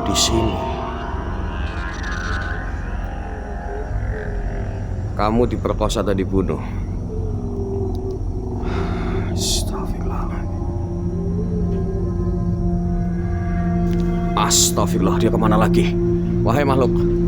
di sini. Kamu diperkosa dan dibunuh. Astagfirullah, dia kemana lagi? Wahai makhluk.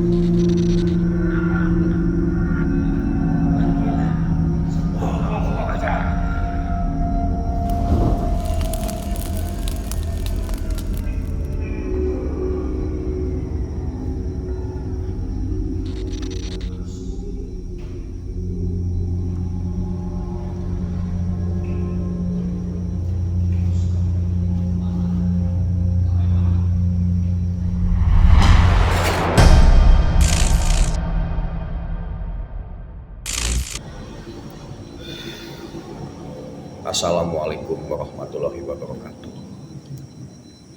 Assalamualaikum warahmatullahi wabarakatuh.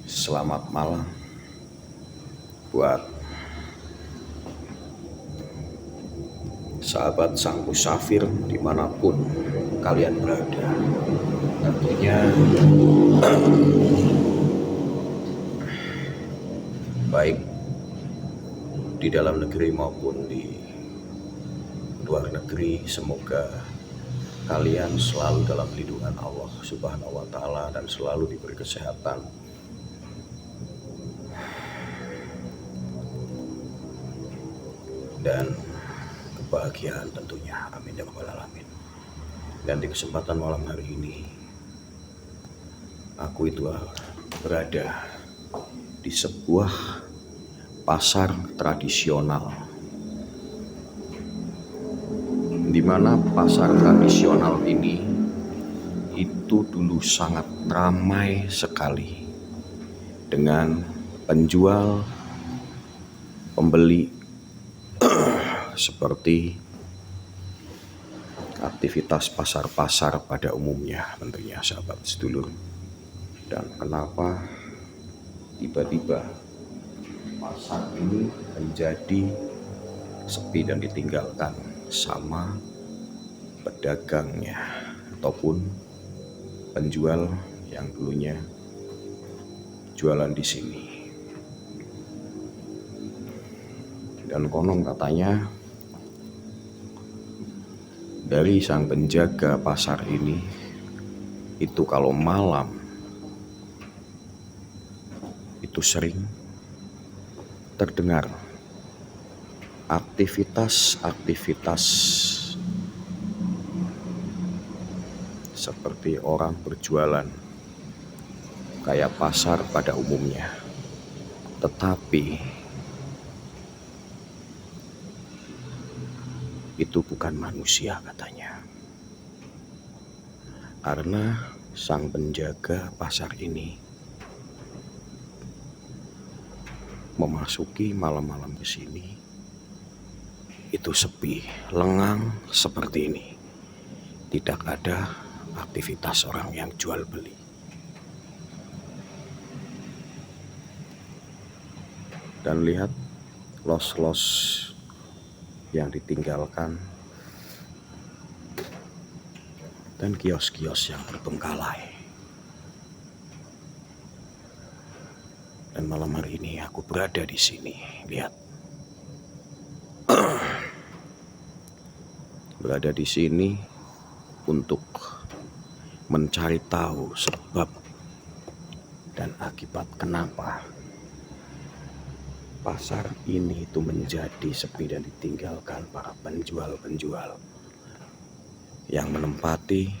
Selamat malam buat sahabat sang musafir dimanapun kalian berada. Tentunya baik di dalam negeri maupun di luar negeri, semoga kalian selalu dalam lindungan Allah Subhanahu wa Ta'ala dan selalu diberi kesehatan dan kebahagiaan tentunya. Amin ya rabbal alamin. Dan di kesempatan malam hari ini, aku itu berada di sebuah pasar tradisional, di mana pasar tradisional ini itu dulu sangat ramai sekali dengan penjual, pembeli, seperti aktivitas pasar-pasar pada umumnya tentunya sahabat sedulur. Dan kenapa tiba-tiba pasar ini menjadi sepi dan ditinggalkan sama pedagangnya ataupun penjual yang dulunya jualan di sini. Dan konon katanya dari sang penjaga pasar ini itu kalau malam itu sering terdengar aktivitas seperti orang berjualan kayak pasar pada umumnya, tetapi itu bukan manusia katanya, karena sang penjaga pasar ini memasuki malam-malam ke sini itu sepi, lengang seperti ini. Tidak ada aktivitas orang yang jual beli. Dan lihat los-los yang ditinggalkan dan kios-kios yang terbengkalai. Dan malam hari ini aku berada di sini, lihat. Berada di sini untuk mencari tahu sebab dan akibat kenapa pasar ini itu menjadi sepi dan ditinggalkan para penjual-penjual yang menempati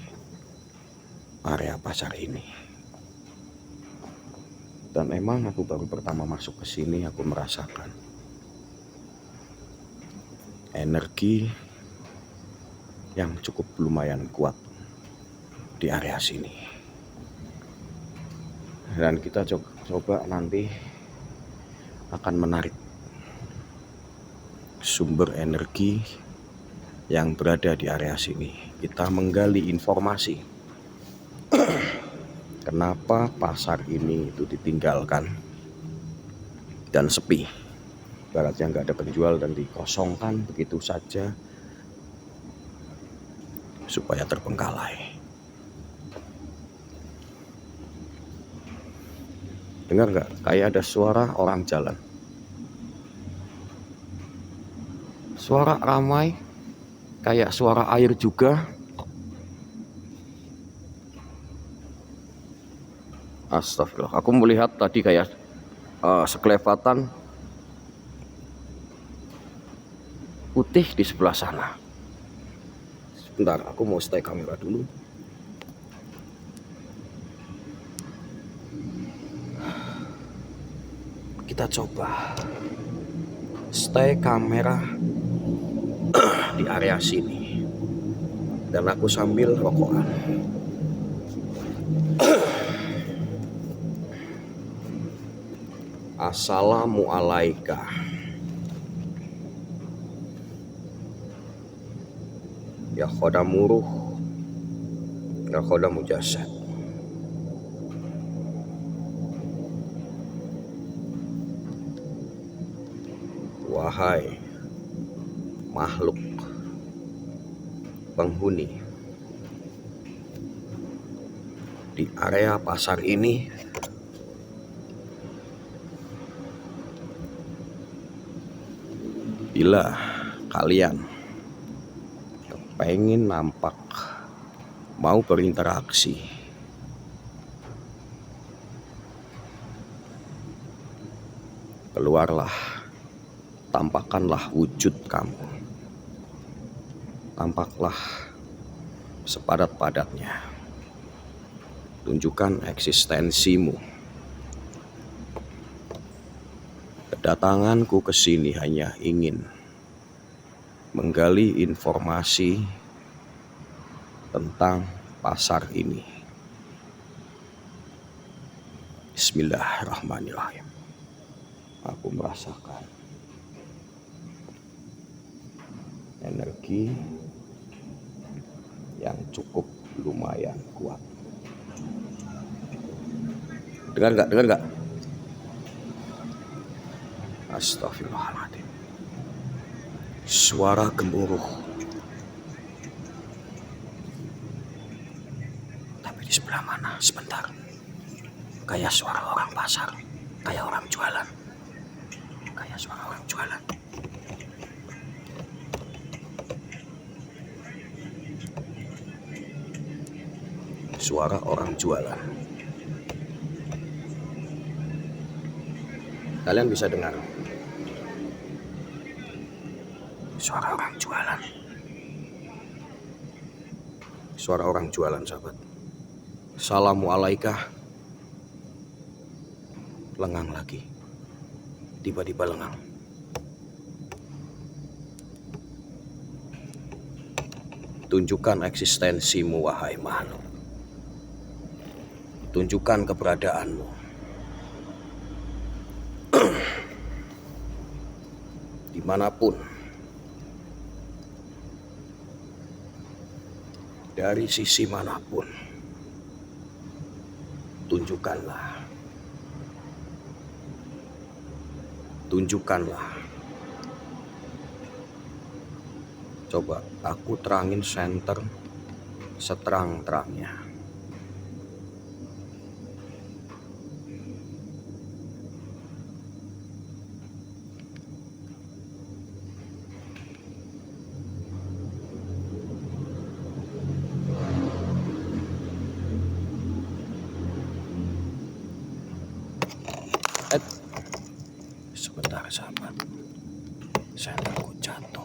area pasar ini. Dan emang aku baru pertama masuk ke sini, aku merasakan energi yang cukup lumayan kuat di area sini. Dan kita coba nanti akan menarik sumber energi yang berada di area sini. Kita menggali informasi kenapa pasar ini itu ditinggalkan dan sepi, ibaratnya nggak ada penjual dan dikosongkan begitu saja supaya terbengkalai. Dengar nggak? Kayak ada suara orang jalan. Suara ramai, kayak suara air juga. Astagfirullah. Aku melihat tadi kayak sekelebatan putih di sebelah sana. Sebentar, aku mau stay kamera dulu. Kita coba stay kamera di area sini. Dan aku sambil rokokan. Assalamualaikum. Ya khodamuruh, ya khodamu jasad. Wahai makhluk penghuni di area pasar ini, bila kalian pengen nampak, mau berinteraksi, keluarlah, tampakkanlah wujud kamu, tampaklah sepadat-padatnya, tunjukkan eksistensimu. Kedatanganku ke sini hanya ingin menggali informasi tentang pasar ini. Bismillahirrahmanirrahim. Aku merasakan energi yang cukup lumayan kuat. Dengar nggak? Dengar nggak? Astagfirullahaladzim. Suara gemuruh. Tapi di sebelah mana? Sebentar. Kayak suara orang pasar. Kayak orang jualan. Kayak suara orang jualan. Suara orang jualan. Kalian bisa dengar suara orang jualan. Suara orang jualan, sahabat. Assalamualaikum. Lengang lagi. Tiba-tiba lengang. Tunjukkan eksistensimu, wahai makhluk. Tunjukkan keberadaanmu. Dimanapun, dari sisi manapun, tunjukkanlah. Tunjukkanlah. Coba aku terangin senter seterang-terangnya. Sebentar, sahabat. Senterku jatuh.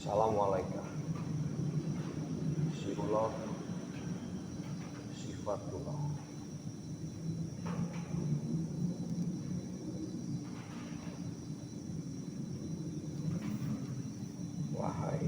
Assalamualaikum. Sirullah, sifatullah. Wahai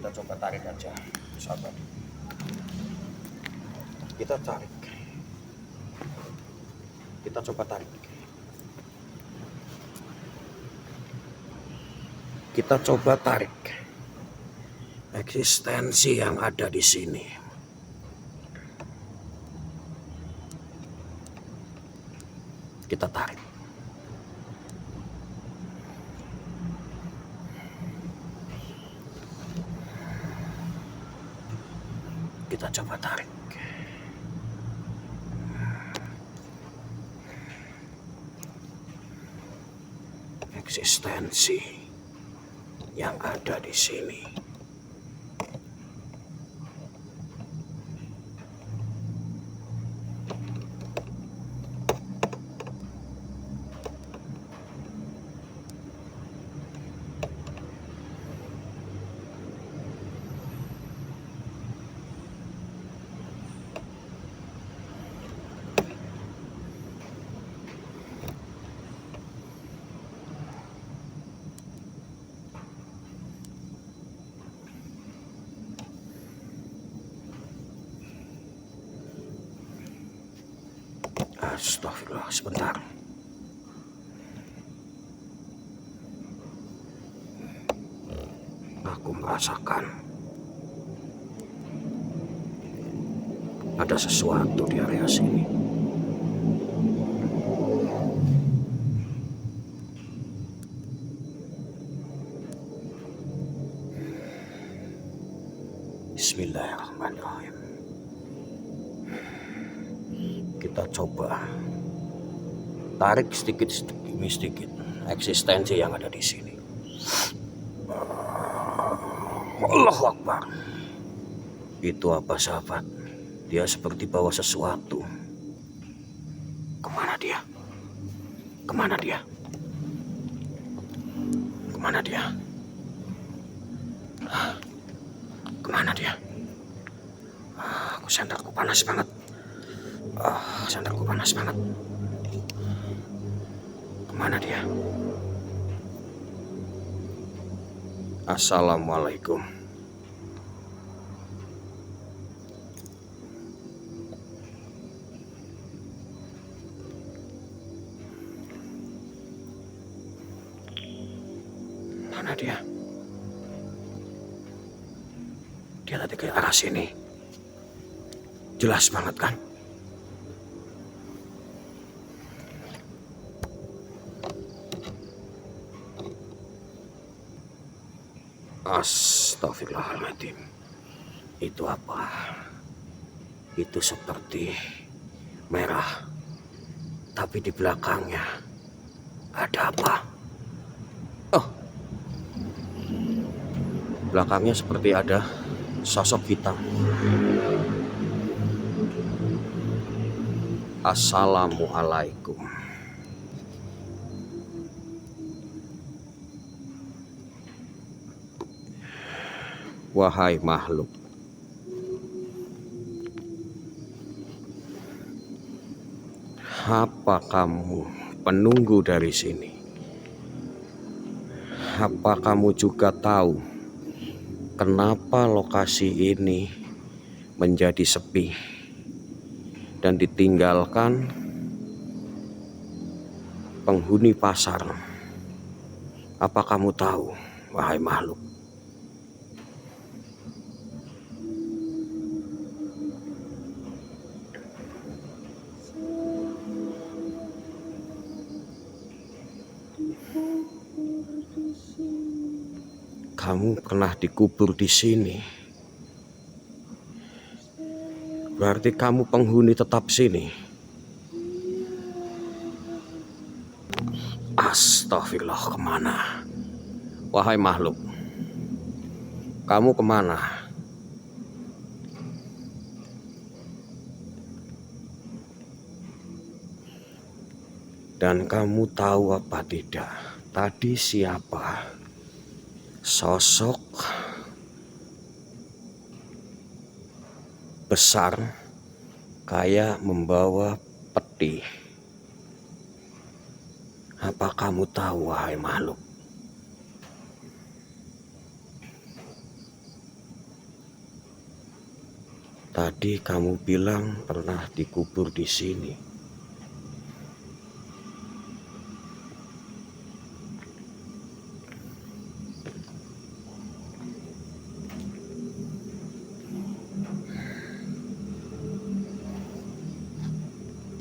Kita coba tarik aja, sahabat. Kita tarik. Kita coba tarik. Kita coba tarik eksistensi yang ada di sini. Kita tarik. Kita coba tarik. Eksistensi yang ada di sini. Astagfirullah, sebentar. Aku merasakan ada sesuatu di area sini. Bismillahirrahmanirrahim. Kita coba tarik sedikit demi sedikit eksistensi yang ada di sini. Allahu Akbar. Itu apa, sahabat? Dia seperti bawa sesuatu. Kemana dia? Kemana dia? Kemana dia? Kemana dia? Senterku panas banget. Senterku panas banget. Kemana dia? Assalamualaikum. Mana dia? Dia tadi ke arah sini. Jelas banget kan? Astagfirullahaladzim. Itu apa? Itu seperti merah. Tapi di belakangnya ada apa? Oh, belakangnya seperti ada sosok hitam. Assalamualaikum. Wahai makhluk, apa kamu penunggu dari sini? Apa kamu juga tahu kenapa lokasi ini menjadi sepi dan ditinggalkan penghuni pasar? Apa kamu tahu, wahai makhluk? Kamu pernah dikubur di sini. Berarti kamu penghuni tetap sini. Astagfirullah, kemana? Wahai makhluk, kamu kemana? Dan kamu tahu apa tidak? Tadi siapa? Sosok besar kayak membawa peti. Apa kamu tahu, wahai makhluk? Tadi kamu bilang pernah dikubur di sini.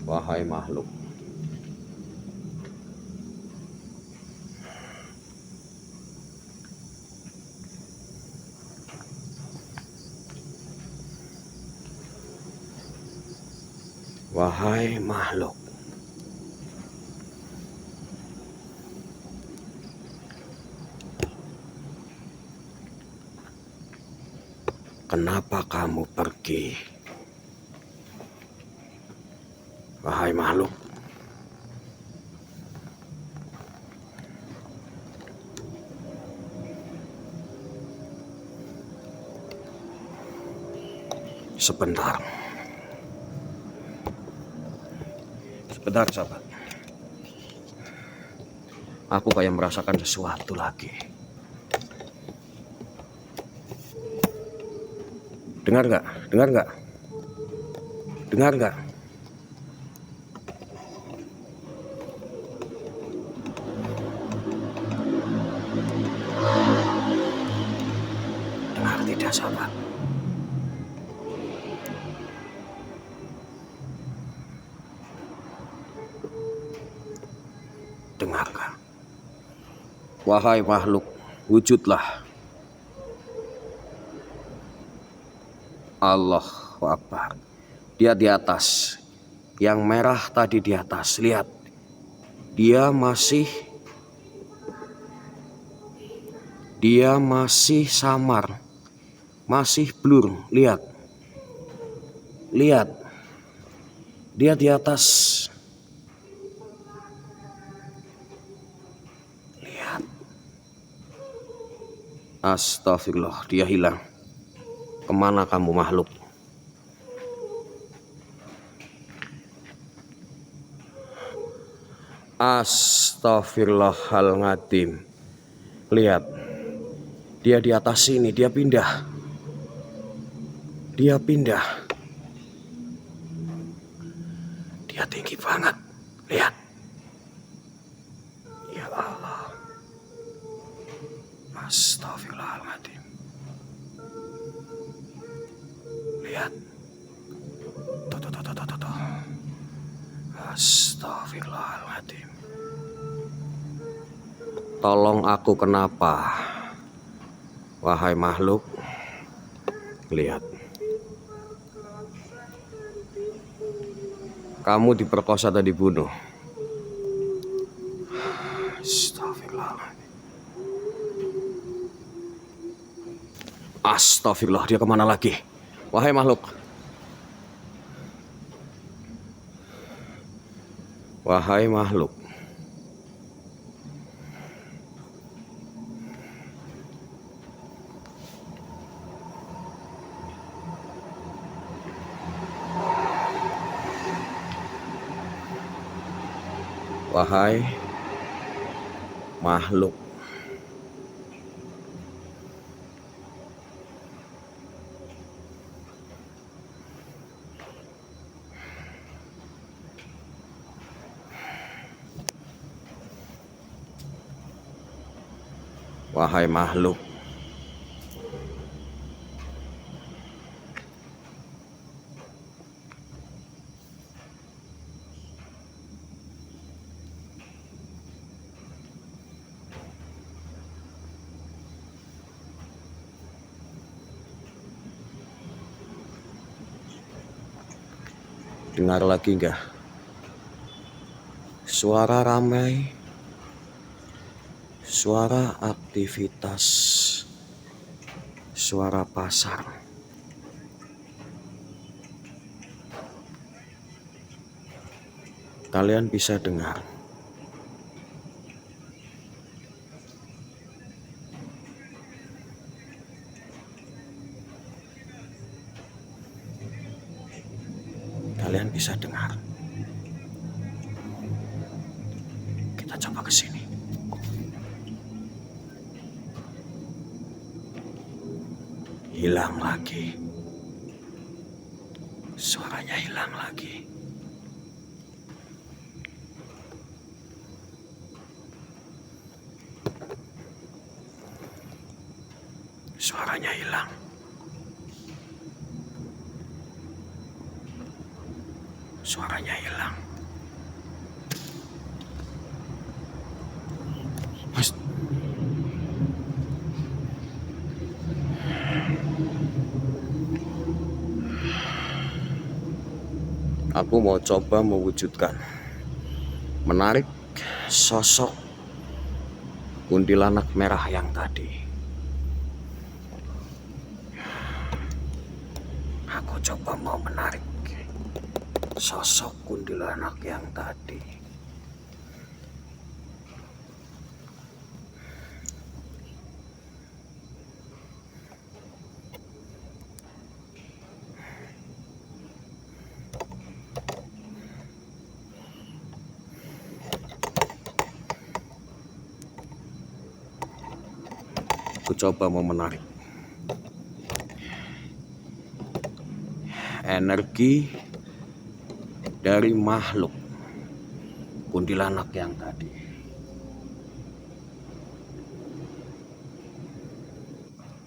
Wahai makhluk, wahai makhluk, kenapa kamu pergi? Wahai makhluk, sebentar, sahabat. Aku kayak merasakan sesuatu lagi. Dengar nggak? Dengar nggak? Dengar nggak? Dengar tidak, sahabat? Dengarkan. Wahai makhluk, wujudlah. Allahu Akbar. Dia di atas. Yang merah tadi di atas. Lihat. Dia masih samar. Masih blur. Lihat. Lihat. Dia di atas. Lihat. Astagfirullah, dia hilang. Kemana kamu makhluk? Astagfirullahaladzim. Lihat. Dia di atas sini, dia pindah. Dia pindah. Dia tinggi banget. Lihat. Ya Allah. Astagfirullahaladzim. Lihat. Tuh. Astagfirullahaladzim. Tolong aku, kenapa? Wahai makhluk. Lihat. Kamu diperkosa dan dibunuh. Astagfirullahaladzim. Astagfirullah, dia kemana lagi? Wahai makhluk. Wahai makhluk. Wahai makhluk. Wahai makhluk. Dengar lagi enggak? Suara ramai, suara aktivitas, suara pasar. Kalian bisa dengar. Kalian bisa dengar. Kita coba ke sini. Hilang lagi. Suaranya hilang lagi. Suaranya hilang. Suaranya hilang. Mas. Aku mau coba mewujudkan, menarik sosok kuntilanak merah yang tadi. Aku coba mau menarik sosok kuntilanak yang tadi. Aku coba mau menarik energi dari makhluk kuntilanak yang tadi.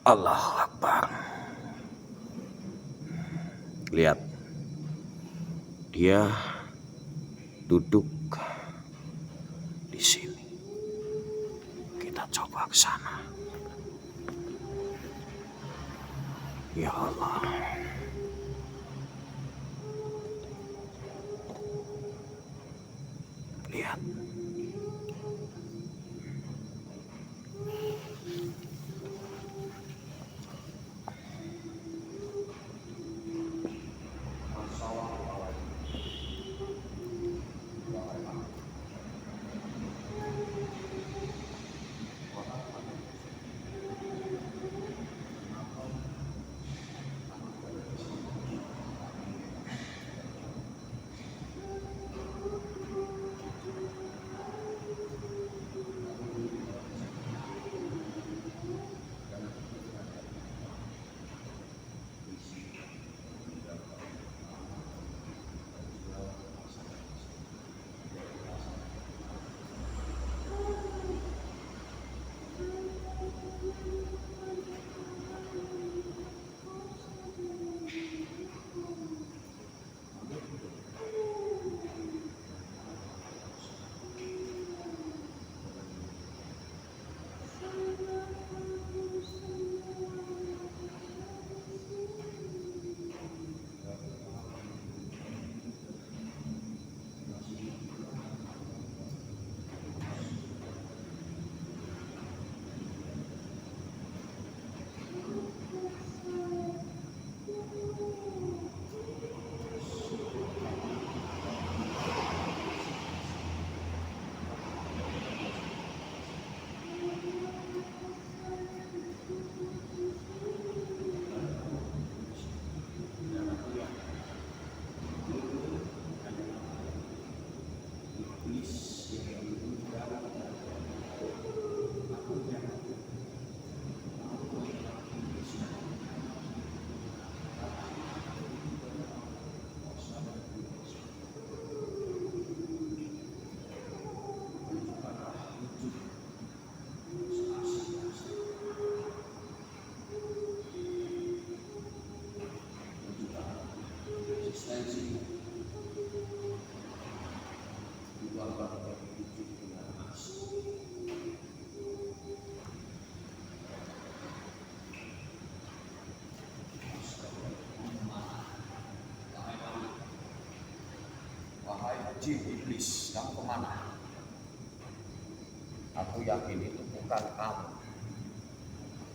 Allahu Akbar. Lihat, dia duduk di sini. Kita coba ke sana. Ya Allah. Lihat. Jin iblis, kamu kemana? Aku yakin itu bukan kamu.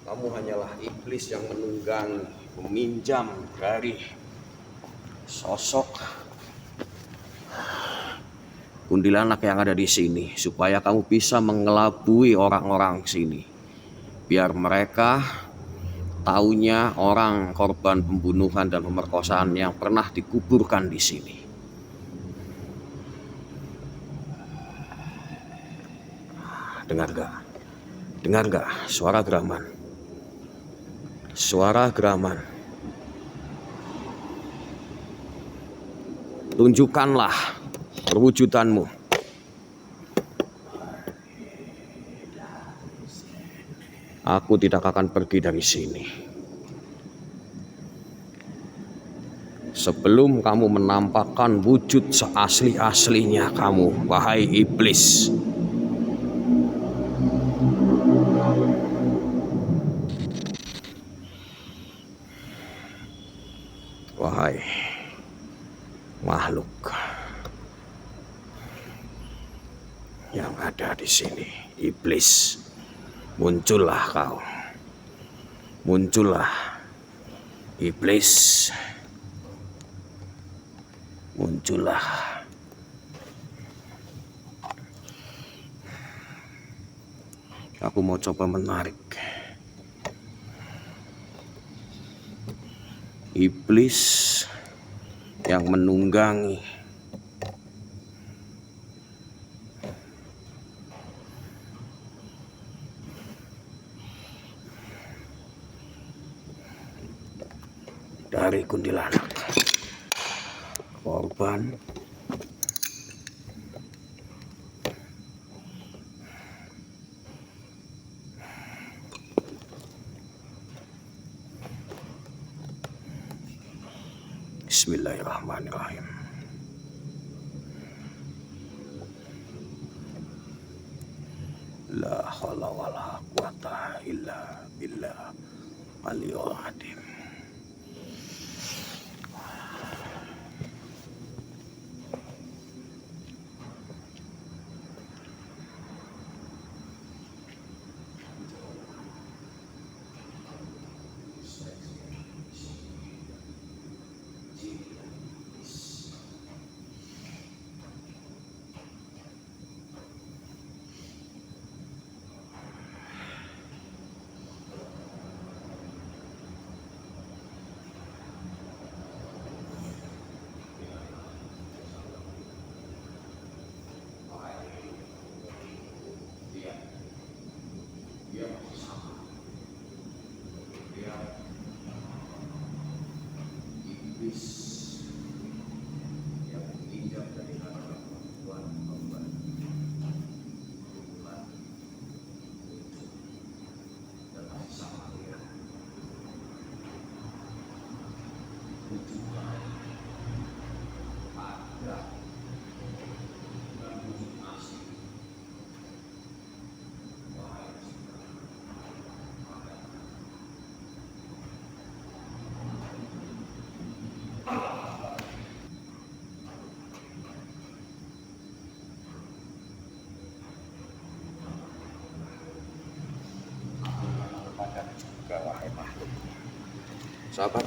Kamu hanyalah iblis yang menunggangi, meminjam dari sosok kuntilanak yang ada di sini supaya kamu bisa mengelabui orang-orang sini. Biar mereka taunya orang korban pembunuhan dan pemerkosaan yang pernah dikuburkan di sini. Dengar gak? Dengar gak suara geraman? Suara geraman. tunjukkanlah perwujudanmu. Aku tidak akan pergi dari sini sebelum kamu menampakkan wujud seasli-aslinya kamu, wahai iblis. Wahai makhluk yang ada di sini, iblis, muncullah kau. Muncullah, iblis. Muncullah. Aku mau coba menarik iblis yang menunggangi dari kuntilanak. Korban Bismillahirrahmanirrahim. La haula wala quwata illa billah aliyul azim. Sahabat,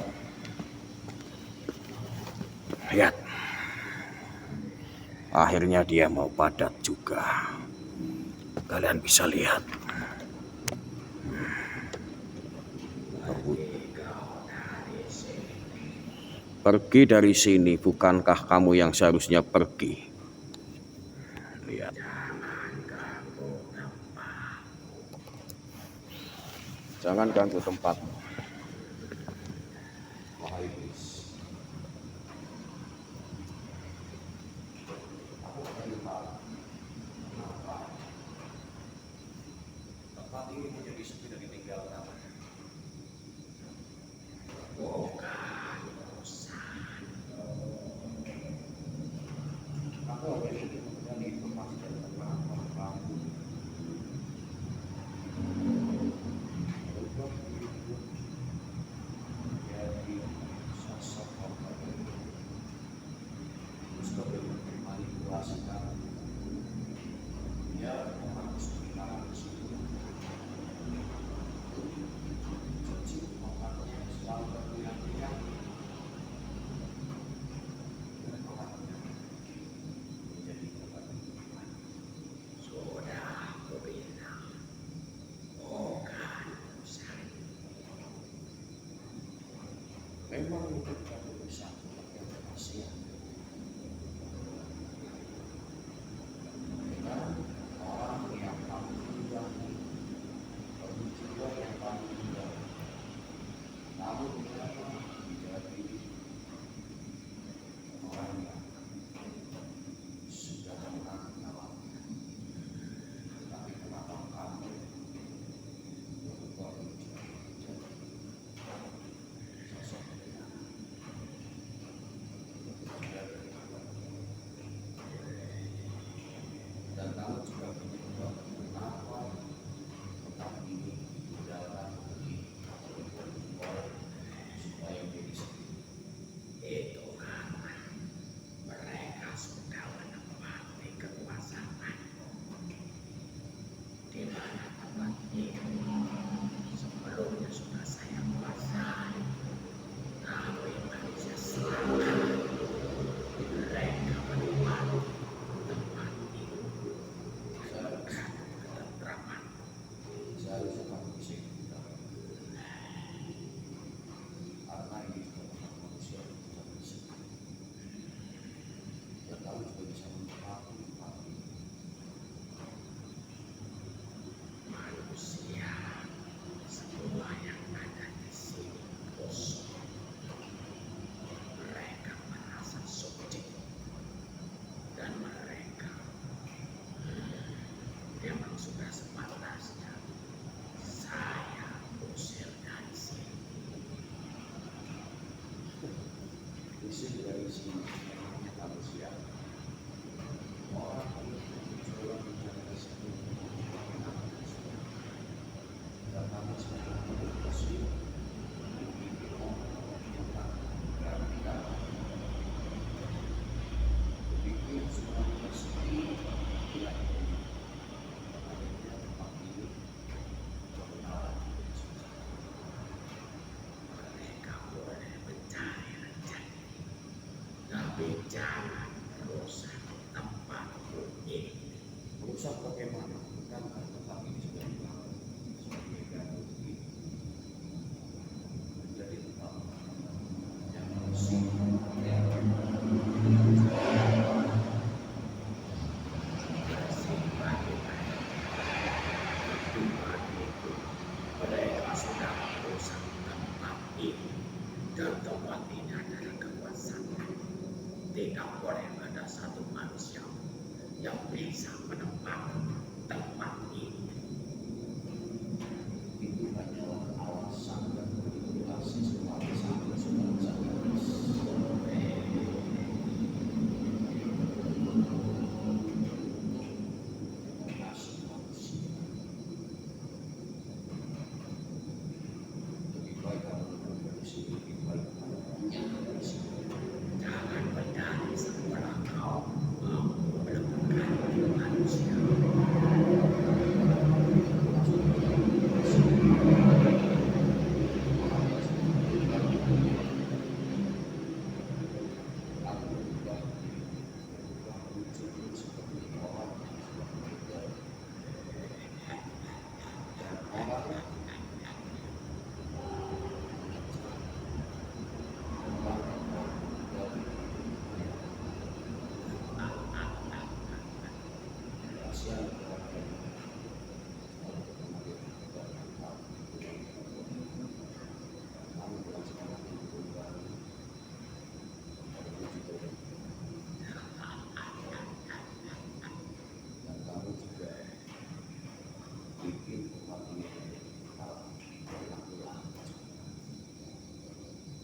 lihat, akhirnya dia mau padat juga. Kalian bisa lihat. Pergi dari sini, bukankah kamu yang seharusnya pergi? Lihat. Jangan ganggu tempatmu.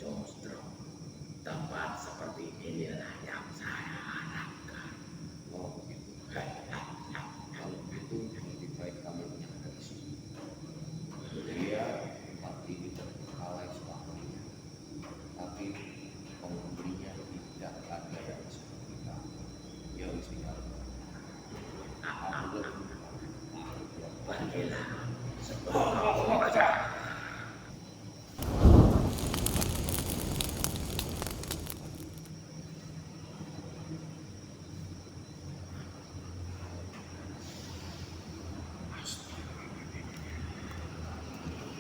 Justru tempat seperti inilah yang saya harapkan. Oh begitu. Kalau begitu lebih baik kami menyerahkan di sini. Dia tempat ini terbengkalai selamanya, tapi penghuninya tidak ada yang seperti kami. Ya istighfar. Pergilah sebelum aku membaca.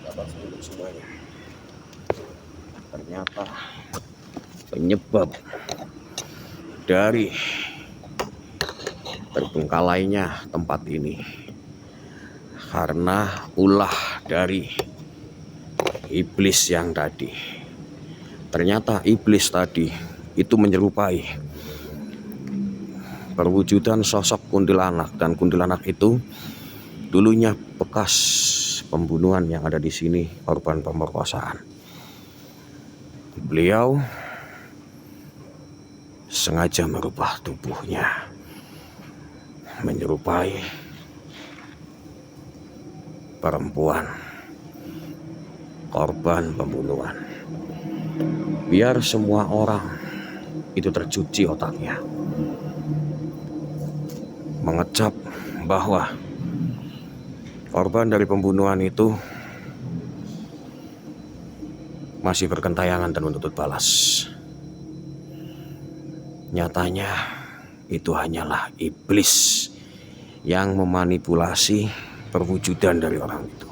Dapat dulu semuanya. Ternyata penyebab dari terbengkalainya tempat ini karena ulah dari iblis yang tadi. Ternyata iblis tadi itu menyerupai perwujudan sosok kuntilanak, dan kuntilanak itu dulunya bekas pembunuhan yang ada di sini, korban pemerkosaan. Beliau sengaja merubah tubuhnya menyerupai perempuan korban pembunuhan, biar semua orang itu tercuci otaknya, mengecap bahwa korban dari pembunuhan itu masih bergentayangan dan menuntut balas. Nyatanya itu hanyalah iblis yang memanipulasi perwujudan dari orang itu.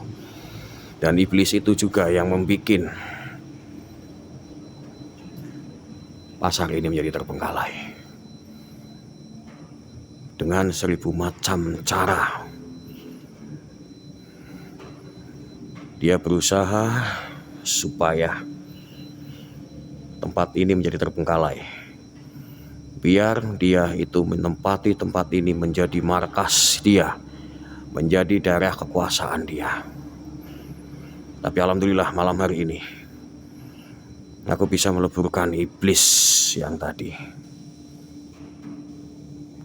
Dan iblis itu juga yang membuat pasar ini menjadi terbengkalai dengan 1000 macam cara. Dia berusaha supaya tempat ini menjadi terbengkalai, biar dia itu menempati tempat ini menjadi markas dia, menjadi daerah kekuasaan dia. Tapi alhamdulillah malam hari ini aku bisa meleburkan iblis yang tadi.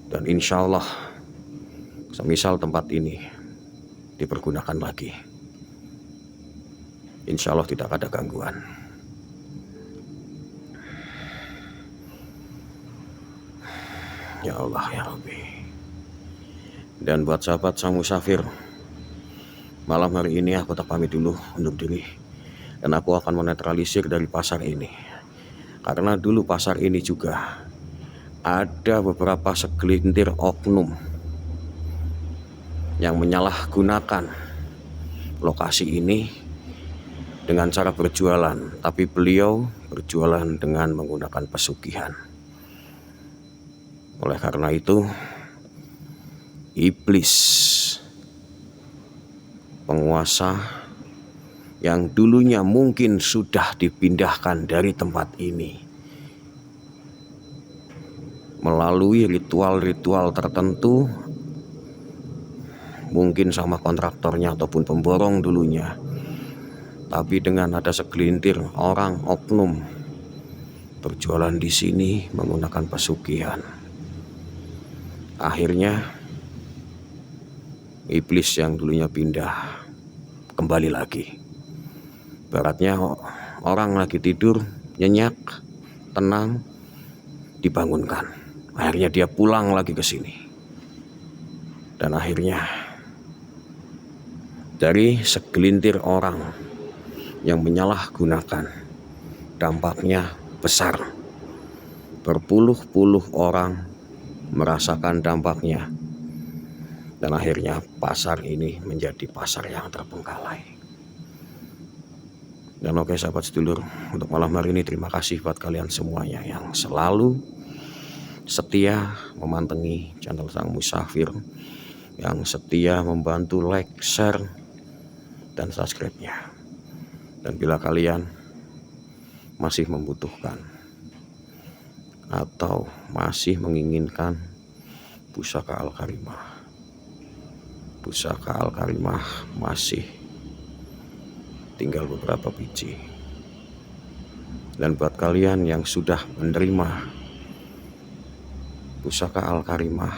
Dan insya Allah semisal tempat ini dipergunakan lagi, insya Allah tidak ada gangguan. Ya Allah ya Rabbi. Dan buat sahabat sang musafir, malam hari ini aku tak pamit dulu undur diri, dan aku akan menetralisir dari pasar ini. Karena dulu pasar ini juga ada beberapa segelintir oknum yang menyalahgunakan lokasi ini dengan cara berjualan, tapi beliau berjualan dengan menggunakan pesugihan. Oleh karena itu, iblis penguasa yang dulunya mungkin sudah dipindahkan dari tempat ini melalui ritual-ritual tertentu, mungkin sama kontraktornya ataupun pemborong dulunya, tapi dengan ada segelintir orang oknum berjualan di sini menggunakan pesugihan, akhirnya iblis yang dulunya pindah kembali lagi. Baratnya orang lagi tidur nyenyak, tenang, dibangunkan. Akhirnya dia pulang lagi ke sini. Dan akhirnya dari segelintir orang yang menyalahgunakan, dampaknya besar. Berpuluh-puluh orang merasakan dampaknya. Dan akhirnya pasar ini menjadi pasar yang terbengkalai. Dan oke sahabat sedulur, untuk malam hari ini terima kasih buat kalian semuanya yang selalu setia memantengi channel Sang Musafir, yang setia membantu like, share, dan subscribe-nya. Dan bila kalian masih membutuhkan atau masih menginginkan pusaka Al-Karimah, pusaka Al-Karimah masih tinggal beberapa biji. Dan buat kalian yang sudah menerima pusaka Al-Karimah,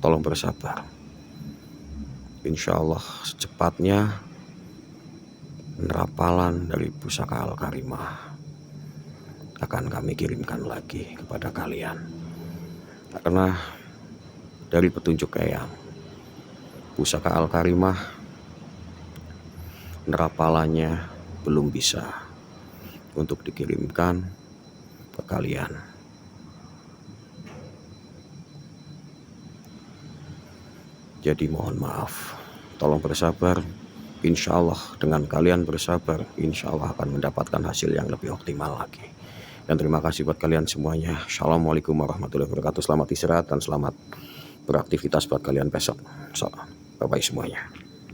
tolong bersabar. Insya Allah secepatnya penerapalan dari pusaka Al-Karimah akan kami kirimkan lagi kepada kalian. Karena dari petunjuk Eyang, pusaka Al-Karimah penerapalannya belum bisa untuk dikirimkan ke kalian. Jadi mohon maaf, tolong bersabar. Insya Allah dengan kalian bersabar, insya Allah akan mendapatkan hasil yang lebih optimal lagi. Dan terima kasih buat kalian semuanya. Assalamualaikum warahmatullahi wabarakatuh. Selamat istirahat dan selamat beraktivitas buat kalian besok. Bye bye semuanya.